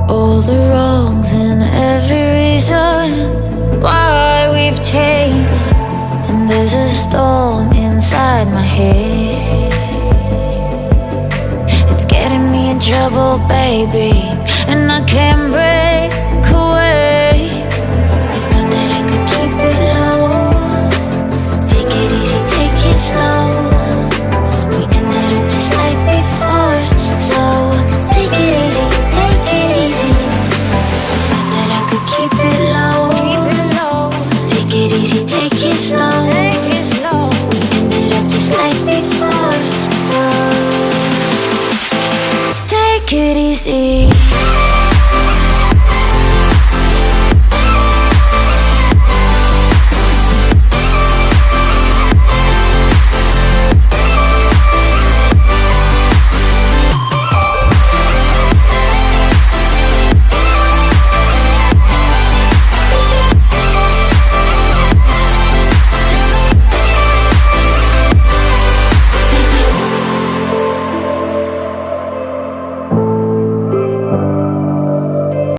all the wrongs and every reason why we've changed. And there's a storm inside my head, it's getting me in trouble, baby, and I can't break away. I thought that I could keep it low, take it easy, take it slow. We ended up just like before, so take it easy, take it easy. I thought that I could keep it low, take it easy, take it slow. We ended up just like before, so take it easy.